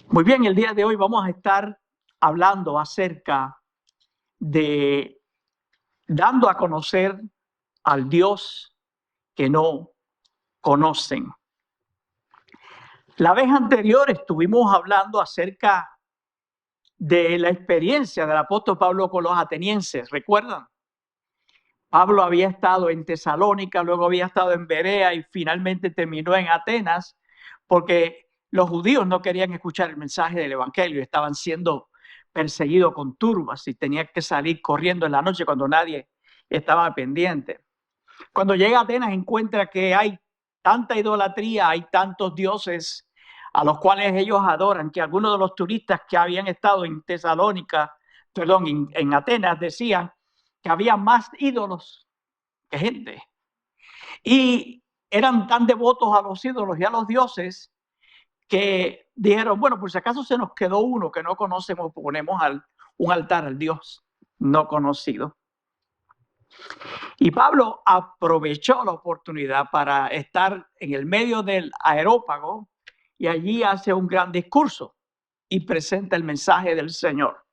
Muy bien, el día de hoy vamos a estar hablando acerca de dando a conocer al Dios que no conocen. La vez anterior estuvimos hablando acerca de la experiencia del apóstol Pablo con los atenienses, ¿recuerdan? Pablo había estado en Tesalónica, luego había estado en Berea y finalmente terminó en Atenas porque los judíos no querían escuchar el mensaje del evangelio, estaban siendo perseguidos con turbas y tenían que salir corriendo en la noche cuando nadie estaba pendiente. Cuando llega a Atenas encuentra que hay tanta idolatría, hay tantos dioses a los cuales ellos adoran, que algunos de los turistas que habían estado en Tesalónica, perdón, en Atenas, decían que había más ídolos que gente. Y eran tan devotos a los ídolos y a los dioses que dijeron, bueno, por si acaso se nos quedó uno que no conocemos, ponemos un altar al Dios no conocido. Y Pablo aprovechó la oportunidad para estar en el medio del Areópago y allí hace un gran discurso y presenta el mensaje del Señor.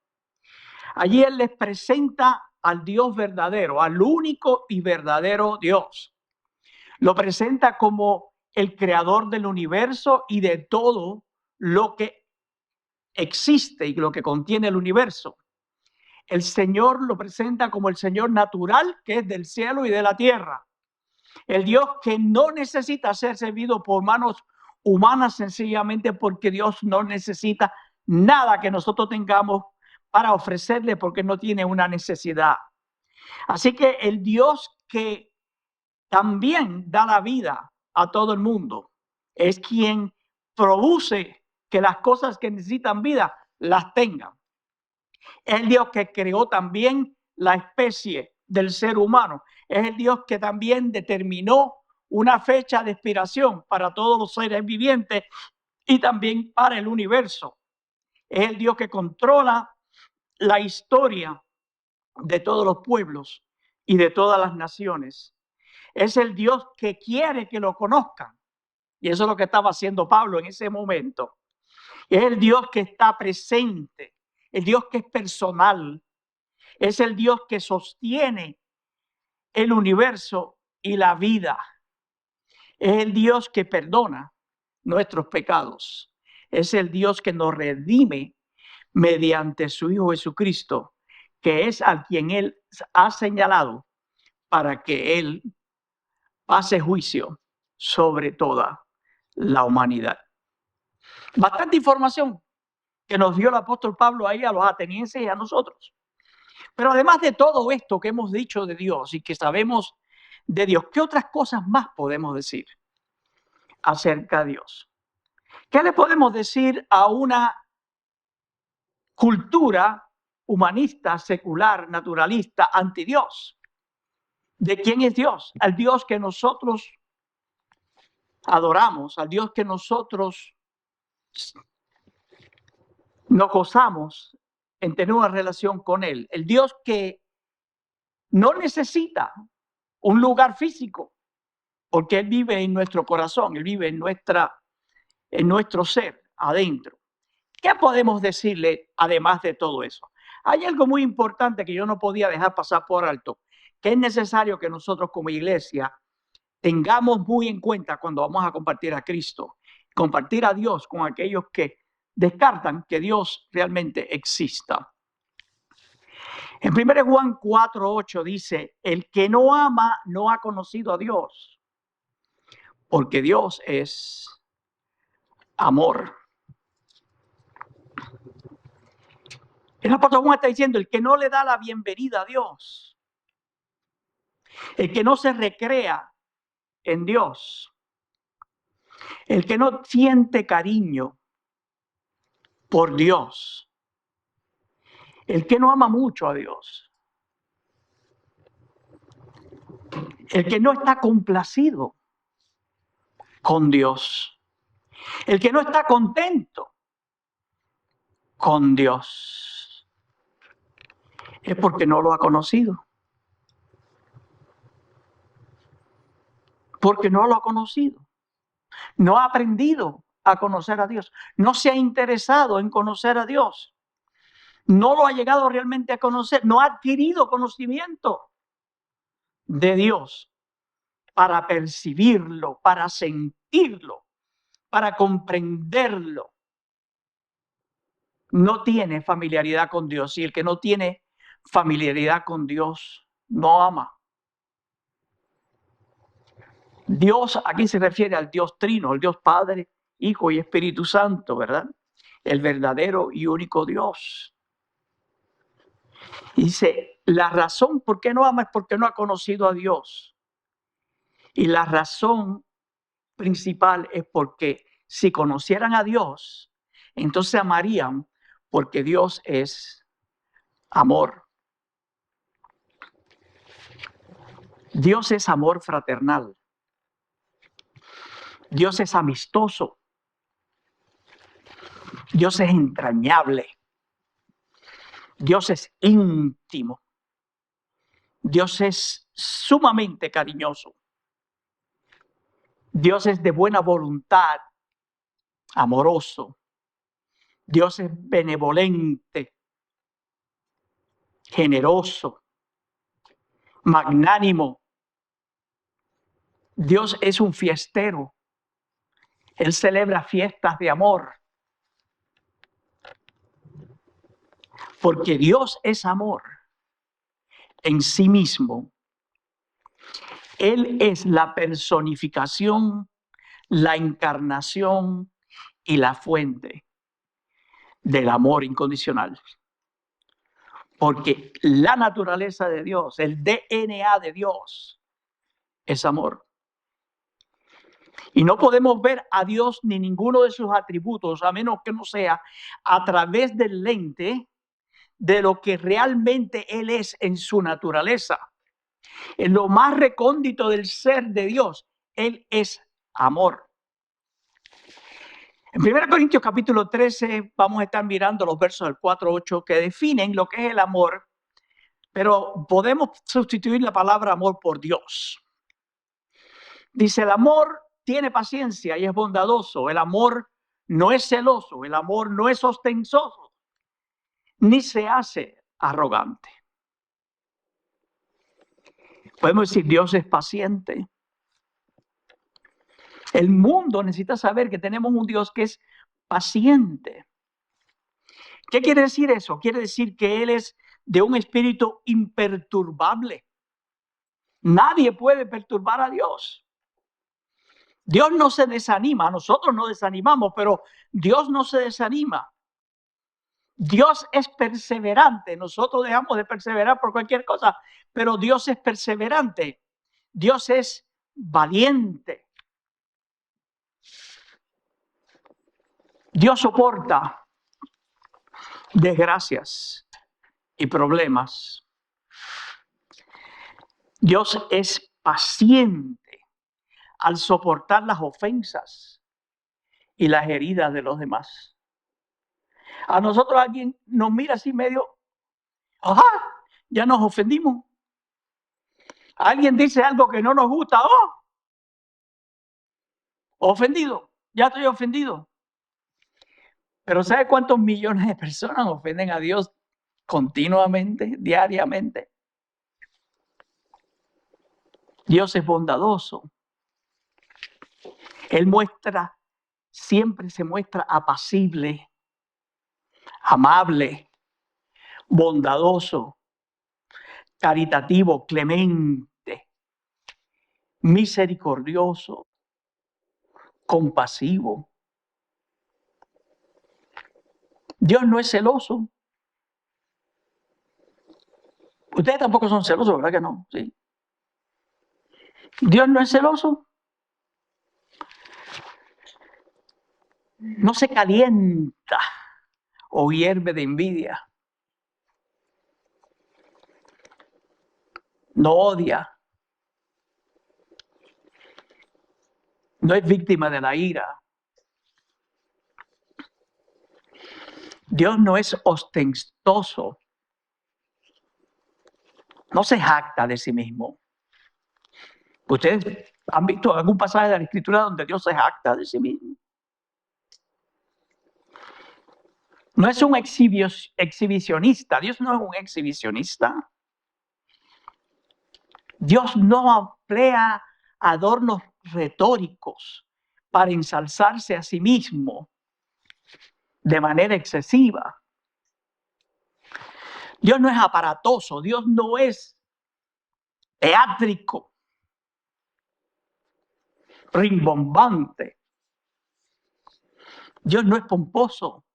Allí él les presenta al Dios verdadero, al único y verdadero Dios. Lo presenta como el creador del universo y de todo lo que existe y lo que contiene el universo. El Señor lo presenta como el Señor natural, que es del cielo y de la tierra. El Dios que no necesita ser servido por manos humanas sencillamente porque Dios no necesita nada que nosotros tengamos para ofrecerle porque no tiene una necesidad. Así que el Dios que también da la vida a todo el mundo es quien produce que las cosas que necesitan vida las tengan. Es el Dios que creó también la especie del ser humano. Es el Dios que también determinó una fecha de expiración para todos los seres vivientes y también para el universo. Es el Dios que controla la historia de todos los pueblos y de todas las naciones. Es el Dios que quiere que lo conozcan. Y eso es lo que estaba haciendo Pablo en ese momento. Es el Dios que está presente, el Dios que es personal, es el Dios que sostiene el universo y la vida. Es el Dios que perdona nuestros pecados. Es el Dios que nos redime mediante su Hijo Jesucristo, que es a quien Él ha señalado para que Él pase juicio sobre toda la humanidad. Bastante información que nos dio el apóstol Pablo ahí a los atenienses y a nosotros. Pero además de todo esto que hemos dicho de Dios y que sabemos de Dios, ¿qué otras cosas más podemos decir acerca de Dios? ¿Qué le podemos decir a una cultura humanista, secular, naturalista, anti Dios? ¿De quién es Dios? Al Dios que nosotros adoramos, al Dios que nosotros nos gozamos en tener una relación con Él. El Dios que no necesita un lugar físico, porque Él vive en nuestro corazón, Él vive en nuestro ser, adentro. ¿Qué podemos decirle además de todo eso? Hay algo muy importante que yo no podía dejar pasar por alto, que es necesario que nosotros como iglesia tengamos muy en cuenta cuando vamos a compartir a Cristo, compartir a Dios con aquellos que descartan que Dios realmente exista. En 1 Juan 4:8 dice, el que no ama no ha conocido a Dios, porque Dios es amor. El apóstol Juan está diciendo, el que no le da la bienvenida a Dios, el que no se recrea en Dios, el que no siente cariño por Dios, el que no ama mucho a Dios, el que no está complacido con Dios, el que no está contento con Dios, es porque no lo ha conocido. Porque no lo ha conocido. No ha aprendido a conocer a Dios. No se ha interesado en conocer a Dios. No lo ha llegado realmente a conocer. No ha adquirido conocimiento de Dios para percibirlo, para sentirlo, para comprenderlo. No tiene familiaridad con Dios. Y el que no tiene familiaridad con Dios no ama. Dios, aquí se refiere al Dios Trino, el Dios Padre, Hijo y Espíritu Santo, ¿verdad? El verdadero y único Dios. Dice, la razón por qué no ama es porque no ha conocido a Dios. Y la razón principal es porque si conocieran a Dios, entonces amarían, porque Dios es amor. Dios es amor fraternal. Dios es amistoso. Dios es entrañable. Dios es íntimo. Dios es sumamente cariñoso. Dios es de buena voluntad, amoroso. Dios es benevolente, generoso, magnánimo. Dios es un fiestero. Él celebra fiestas de amor. Porque Dios es amor en sí mismo. Él es la personificación, la encarnación y la fuente del amor incondicional. Porque la naturaleza de Dios, el DNA de Dios, es amor. Y no podemos ver a Dios ni ninguno de sus atributos, a menos que no sea a través del lente de lo que realmente Él es en su naturaleza. En lo más recóndito del ser de Dios, Él es amor. En 1 Corintios capítulo 13 vamos a estar mirando los versos del 4 al 8 que definen lo que es el amor, pero podemos sustituir la palabra amor por Dios. Dice, el amor tiene paciencia y es bondadoso. El amor no es celoso. El amor no es ostentoso, ni se hace arrogante. Podemos decir, Dios es paciente. El mundo necesita saber que tenemos un Dios que es paciente. ¿Qué quiere decir eso? Quiere decir que Él es de un espíritu imperturbable. Nadie puede perturbar a Dios. Dios no se desanima, nosotros nos desanimamos, pero Dios no se desanima. Dios es perseverante, nosotros dejamos de perseverar por cualquier cosa, pero Dios es perseverante. Dios es valiente. Dios soporta desgracias y problemas. Dios es paciente al soportar las ofensas y las heridas de los demás. A nosotros alguien nos mira así medio, ¡ajá! Ya nos ofendimos. Alguien dice algo que no nos gusta, ¡oh! Ofendido, ya estoy ofendido. Pero ¿sabe cuántos millones de personas ofenden a Dios continuamente, diariamente? Dios es bondadoso. Él siempre se muestra apacible, amable, bondadoso, caritativo, clemente, misericordioso, compasivo. Dios no es celoso. Ustedes tampoco son celosos, ¿verdad que no? Sí. Dios no es celoso. No se calienta o hierve de envidia. No odia. No es víctima de la ira. Dios no es ostentoso. No se jacta de sí mismo. ¿Ustedes han visto algún pasaje de la Escritura donde Dios se jacta de sí mismo? No es un exhibicionista. Dios no es un exhibicionista. Dios no emplea adornos retóricos para ensalzarse a sí mismo de manera excesiva. Dios no es aparatoso, Dios no es teátrico, rimbombante. Dios no es pomposo.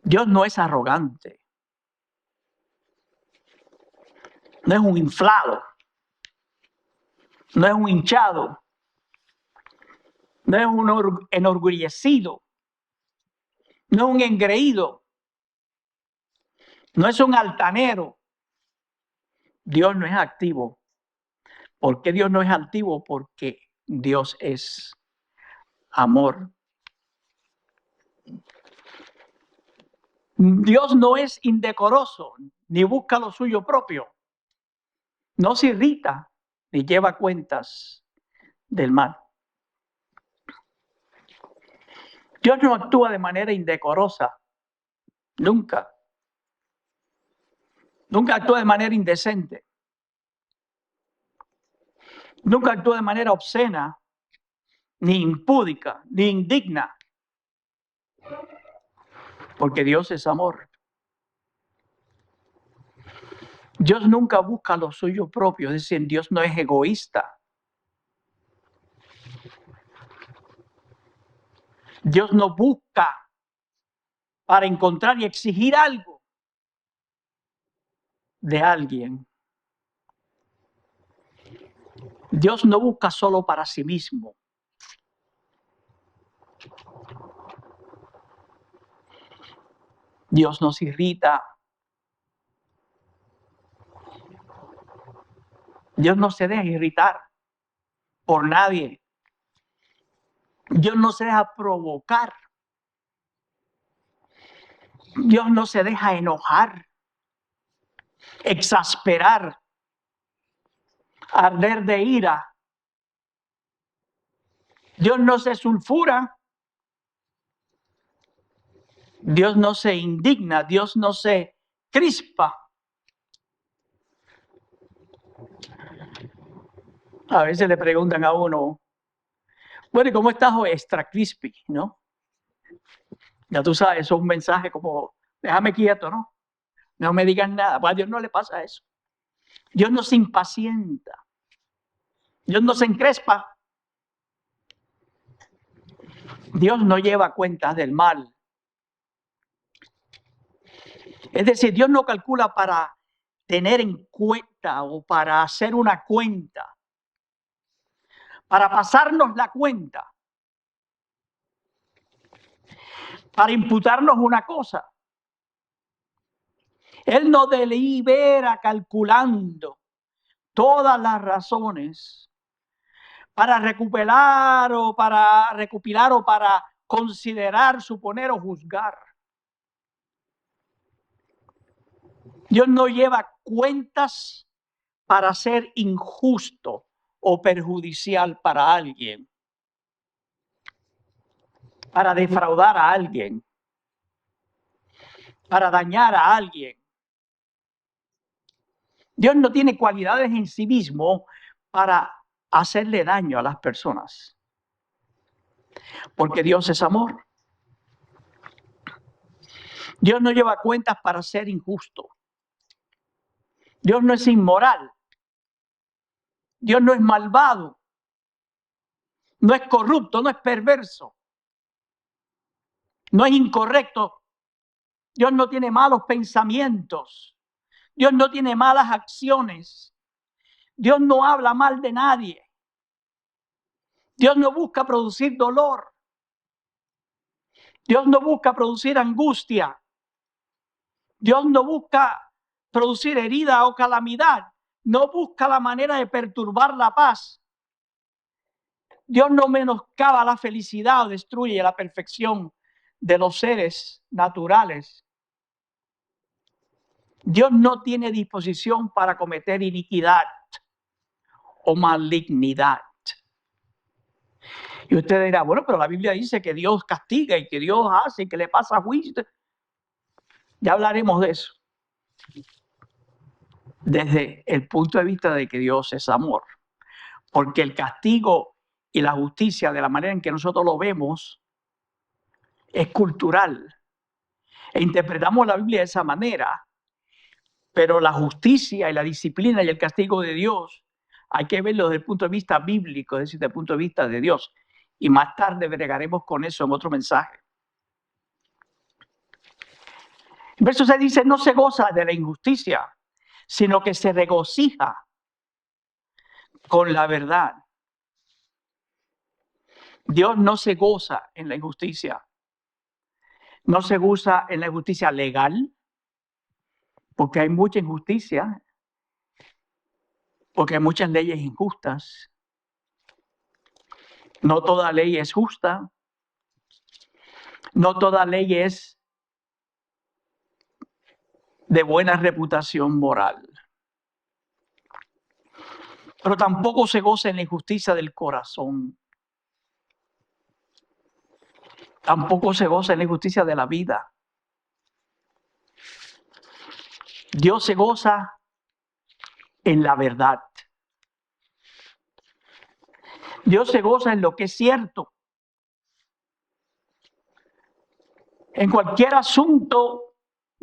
Dios no es arrogante. No es un inflado. No es un hinchado. No es un enorgullecido. No es un engreído. No es un altanero. Dios no es activo. ¿Por qué Dios no es activo? Porque Dios es amor. Dios no es indecoroso, ni busca lo suyo propio. No se irrita, ni lleva cuentas del mal. Dios no actúa de manera indecorosa. Nunca. Nunca actúa de manera indecente. Nunca actúa de manera obscena, ni impúdica, ni indigna. Porque Dios es amor. Dios nunca busca lo suyo propio, es decir, Dios no es egoísta. Dios no busca para encontrar y exigir algo de alguien. Dios no busca solo para sí mismo. Dios no se irrita. Dios no se deja irritar por nadie. Dios no se deja provocar. Dios no se deja enojar, exasperar, arder de ira. Dios no se sulfura. Dios no se indigna. Dios no se crispa. A veces le preguntan a uno, bueno, ¿y cómo estás hoy? Extra crispy, ¿no? Ya tú sabes, eso es un mensaje como, déjame quieto, ¿no? No me digan nada. Pues a Dios no le pasa eso. Dios no se impacienta. Dios no se encrespa. Dios no lleva cuentas del mal. Es decir, Dios no calcula para tener en cuenta o para hacer una cuenta, para pasarnos la cuenta, para imputarnos una cosa. Él no delibera calculando todas las razones para recopilar o para considerar, suponer o juzgar. Dios no lleva cuentas para ser injusto o perjudicial para alguien, para defraudar a alguien, para dañar a alguien. Dios no tiene cualidades en sí mismo para hacerle daño a las personas, porque Dios es amor. Dios no lleva cuentas para ser injusto. Dios no es inmoral. Dios no es malvado. No es corrupto, no es perverso. No es incorrecto. Dios no tiene malos pensamientos. Dios no tiene malas acciones. Dios no habla mal de nadie. Dios no busca producir dolor. Dios no busca producir angustia. Dios no busca producir herida o calamidad. No busca la manera de perturbar la paz. Dios no menoscaba la felicidad o destruye la perfección de los seres naturales. Dios no tiene disposición para cometer iniquidad o malignidad. Y usted dirá, bueno, pero la Biblia dice que Dios castiga y que Dios hace y que le pasa juicio. Ya hablaremos de eso. Desde el punto de vista de que Dios es amor. Porque el castigo y la justicia, de la manera en que nosotros lo vemos, es cultural. E interpretamos la Biblia de esa manera. Pero la justicia y la disciplina y el castigo de Dios hay que verlo desde el punto de vista bíblico, es decir, desde el punto de vista de Dios. Y más tarde bregaremos con eso en otro mensaje. En verso 6 dice, no se goza de la injusticia, sino que se regocija con la verdad. Dios no se goza en la injusticia. No se goza en la injusticia legal, porque hay mucha injusticia, porque hay muchas leyes injustas. No toda ley es justa. No toda ley es de buena reputación moral. Pero tampoco se goza en la injusticia del corazón. Tampoco se goza en la injusticia de la vida. Dios se goza en la verdad. Dios se goza en lo que es cierto. En cualquier asunto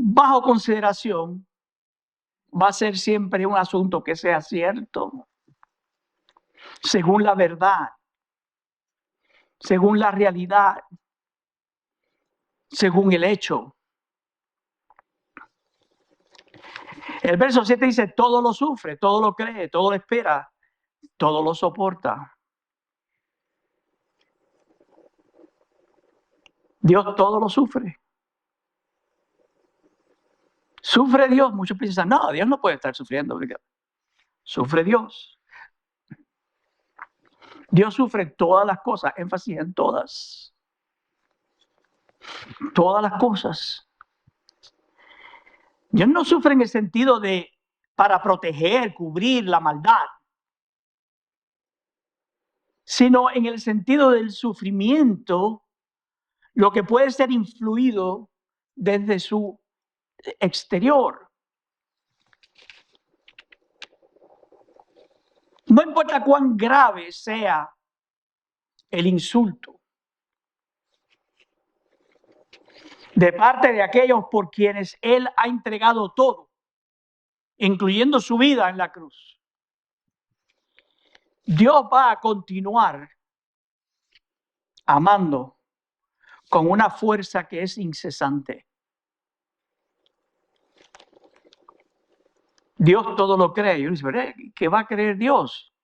bajo consideración, va a ser siempre un asunto que sea cierto, según la verdad, según la realidad, según el hecho. El verso 7 dice, todo lo sufre, todo lo cree, todo lo espera, todo lo soporta. Dios todo lo sufre. ¿Sufre Dios? Muchos piensan, no, Dios no puede estar sufriendo. Sufre Dios. Dios sufre todas las cosas, énfasis en todas. Todas las cosas. Dios no sufre en el sentido de para proteger, cubrir la maldad, sino en el sentido del sufrimiento, lo que puede ser influido desde su exterior. No importa cuán grave sea el insulto de parte de aquellos por quienes Él ha entregado todo, incluyendo su vida en la cruz. Dios va a continuar amando con una fuerza que es incesante. Dios todo lo cree. Y uno dice, ¿qué va a creer Dios?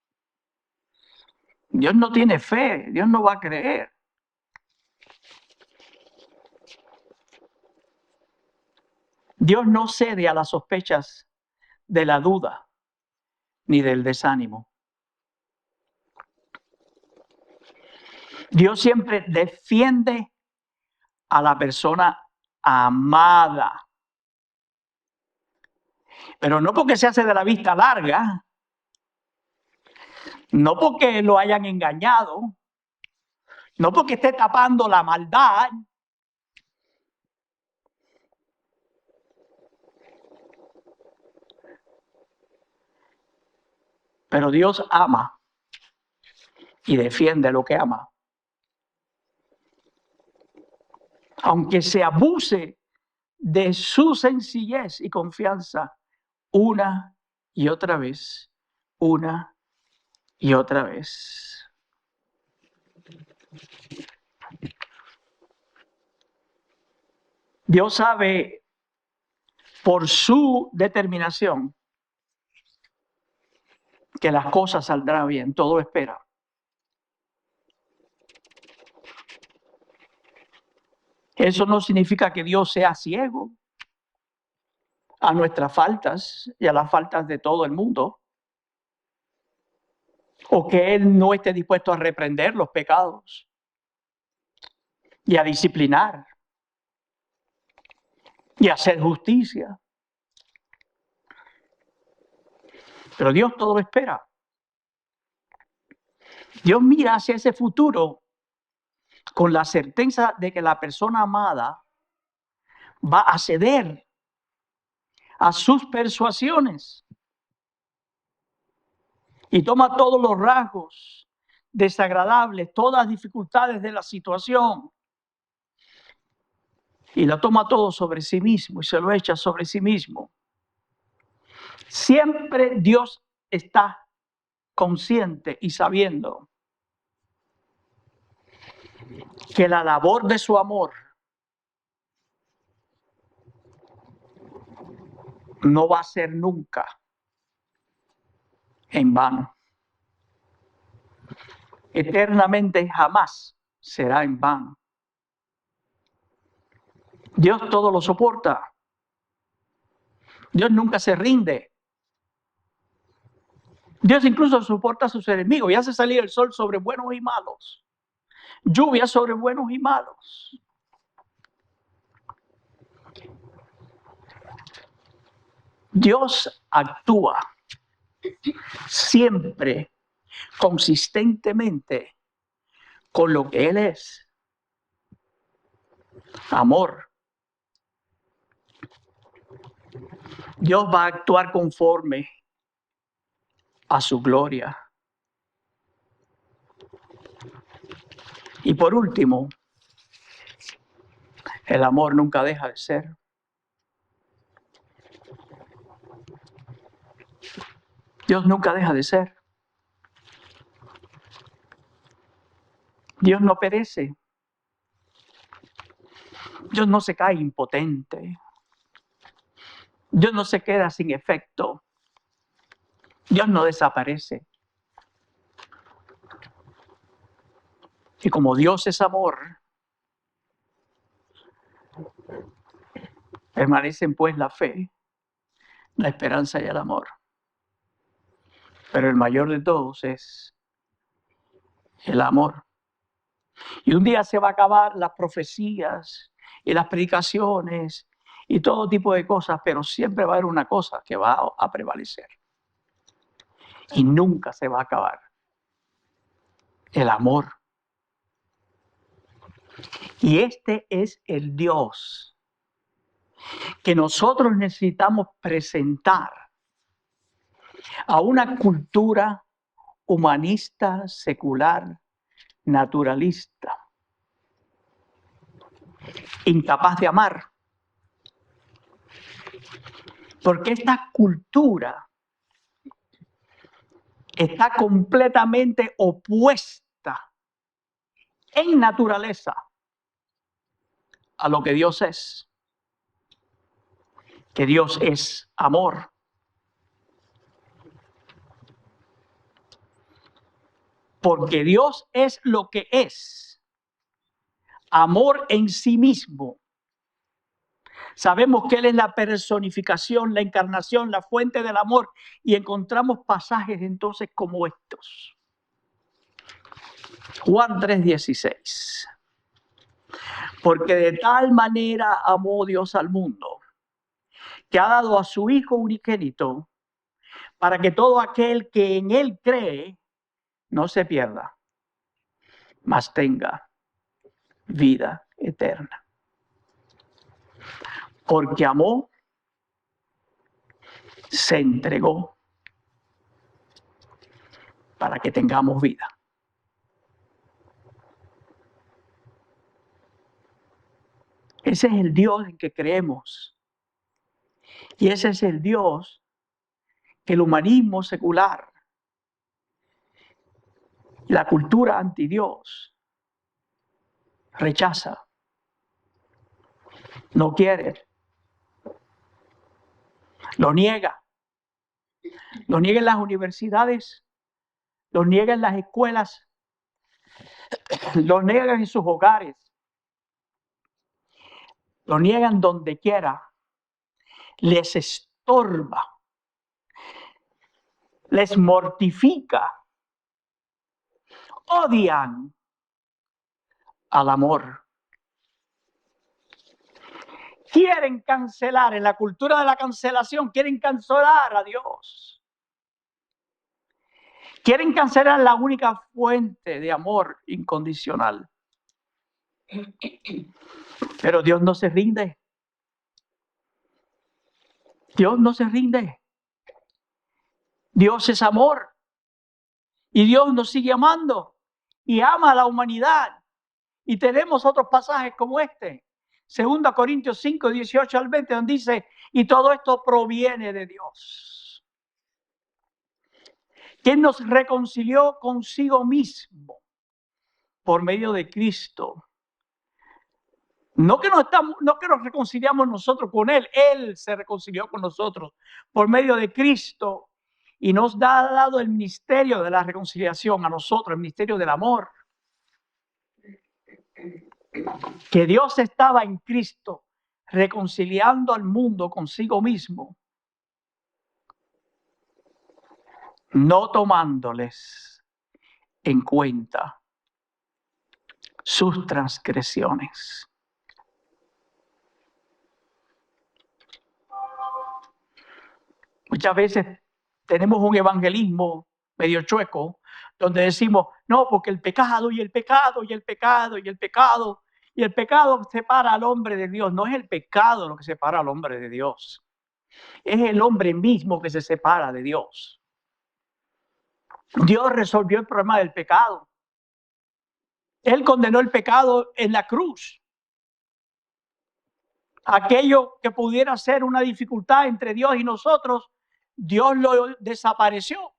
Dios no tiene fe, Dios no va a creer. Dios no cede a las sospechas de la duda ni del desánimo. Dios siempre defiende a la persona amada. Pero no porque se hace de la vista larga, no porque lo hayan engañado, no porque esté tapando la maldad. Pero Dios ama y defiende lo que ama. Aunque se abuse de su sencillez y confianza una y otra vez, una y otra vez. Dios sabe por su determinación que las cosas saldrán bien, todo espera. Eso no significa que Dios sea ciego a nuestras faltas y a las faltas de todo el mundo, o que Él no esté dispuesto a reprender los pecados y a disciplinar y a hacer justicia. Pero Dios todo lo espera. Dios mira hacia ese futuro con la certeza de que la persona amada va a ceder a sus persuasiones y toma todos los rasgos desagradables, todas las dificultades de la situación y la toma todo sobre sí mismo y se lo echa sobre sí mismo. Siempre Dios está consciente y sabiendo que la labor de su amor no va a ser nunca en vano. Eternamente jamás será en vano. Dios todo lo soporta. Dios nunca se rinde. Dios incluso soporta a sus enemigos y hace salir el sol sobre buenos y malos. Lluvia sobre buenos y malos. Dios actúa siempre consistentemente con lo que Él es. Amor. Dios va a actuar conforme a su gloria. Y por último, el amor nunca deja de ser. Dios nunca deja de ser. Dios no perece. Dios no se cae impotente. Dios no se queda sin efecto. Dios no desaparece. Y como Dios es amor, permanecen pues la fe, la esperanza y el amor. Pero el mayor de todos es el amor. Y un día se va a acabar las profecías y las predicaciones y todo tipo de cosas, pero siempre va a haber una cosa que va a prevalecer. Y nunca se va a acabar. El amor. Y este es el Dios que nosotros necesitamos presentar a una cultura humanista, secular, naturalista, incapaz de amar. Porque esta cultura está completamente opuesta en naturaleza a lo que Dios es. Que Dios es amor. Porque Dios es lo que es. Amor en sí mismo. Sabemos que Él es la personificación, la encarnación, la fuente del amor. Y encontramos pasajes entonces como estos. Juan 3:16. Porque de tal manera amó Dios al mundo, que ha dado a su Hijo unigénito, para que todo aquel que en Él cree no se pierda, mas tenga vida eterna. Porque amó, se entregó para que tengamos vida. Ese es el Dios en que creemos. Y ese es el Dios que el humanismo secular, la cultura antidios, rechaza, no quiere, lo niega. Lo niega en las universidades, lo niega en las escuelas, lo niega en sus hogares, lo niegan donde quiera, les estorba, les mortifica, odian al amor. Quieren cancelar, en la cultura de la cancelación, quieren cancelar a Dios. Quieren cancelar la única fuente de amor incondicional. Pero Dios no se rinde. Dios no se rinde. Dios es amor. Y Dios nos sigue amando. Y ama a la humanidad. Y tenemos otros pasajes como este. 2 Corintios 5, 18 al 20, donde dice, y todo esto proviene de Dios, quien nos reconcilió consigo mismo por medio de Cristo. No que nos reconciliamos nosotros con Él, Él se reconcilió con nosotros por medio de Cristo y nos ha dado el ministerio de la reconciliación a nosotros, el ministerio del amor. Que Dios estaba en Cristo reconciliando al mundo consigo mismo, no tomándoles en cuenta sus transgresiones. Muchas veces tenemos un evangelismo medio chueco, donde decimos, no, porque el pecado y el pecado y el pecado y el pecado, y el pecado separa al hombre de Dios. No es el pecado lo que separa al hombre de Dios. Es el hombre mismo que se separa de Dios. Dios resolvió el problema del pecado. Él condenó el pecado en la cruz. Aquello que pudiera ser una dificultad entre Dios y nosotros, Dios lo desapareció.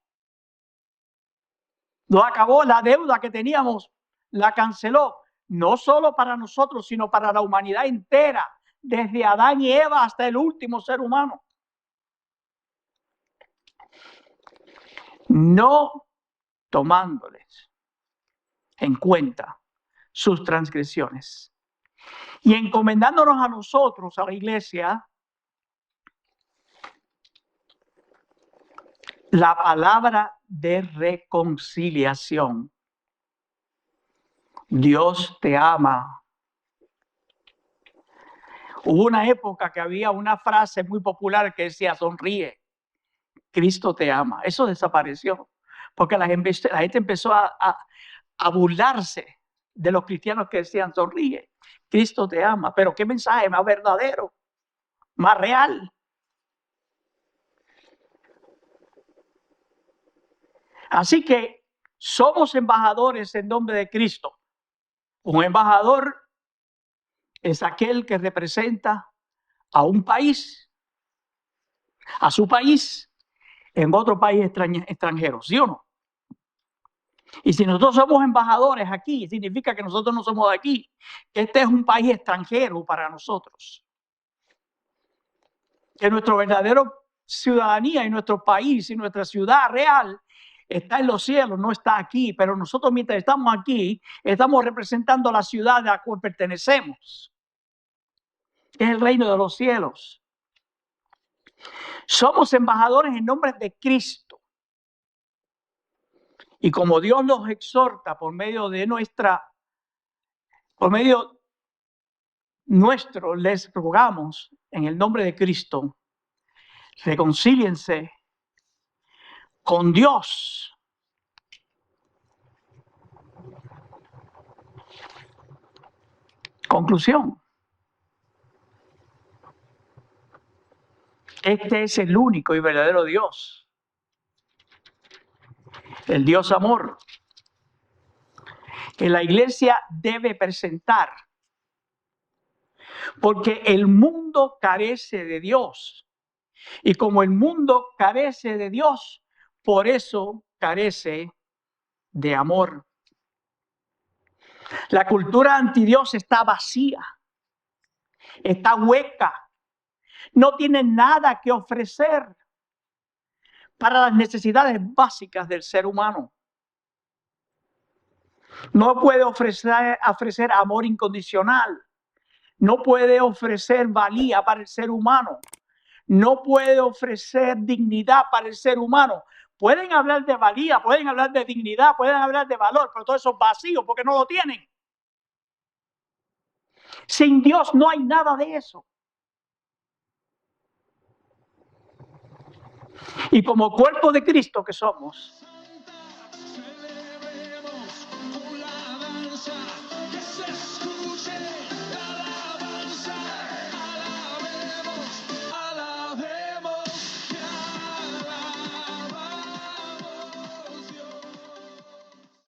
Lo acabó, la deuda que teníamos la canceló, no solo para nosotros, sino para la humanidad entera, desde Adán y Eva hasta el último ser humano. No tomándoles en cuenta sus transgresiones y encomendándonos a nosotros, a la iglesia, la palabra de reconciliación. Dios te ama. Hubo una época que había una frase muy popular que decía, sonríe, Cristo te ama. Eso desapareció, porque la gente empezó a burlarse de los cristianos que decían, sonríe, Cristo te ama. Pero qué mensaje más verdadero, más real. Así que somos embajadores en nombre de Cristo. Un embajador es aquel que representa a un país, a su país, en otro país extranjero, ¿sí o no? Y si nosotros somos embajadores aquí, significa que nosotros no somos de aquí, que este es un país extranjero para nosotros. Que nuestro verdadero ciudadanía y nuestro país y nuestra ciudad real está en los cielos, no está aquí, pero nosotros mientras estamos aquí, estamos representando la ciudad a la cual pertenecemos. Es el reino de los cielos. Somos embajadores en nombre de Cristo. Y como Dios nos exhorta por medio nuestro, les rogamos en el nombre de Cristo, reconcíliense con Dios. Conclusión. Este es el único y verdadero Dios. El Dios amor. Que la iglesia debe presentar. Porque el mundo carece de Dios. Y como el mundo carece de Dios, por eso carece de amor. La cultura antidios está vacía, está hueca, no tiene nada que ofrecer para las necesidades básicas del ser humano. No puede ofrecer amor incondicional, no puede ofrecer valía para el ser humano, no puede ofrecer dignidad para el ser humano. Pueden hablar de valía, pueden hablar de dignidad, pueden hablar de valor, pero todo eso es vacío porque no lo tienen. Sin Dios no hay nada de eso. Y como cuerpo de Cristo que somos,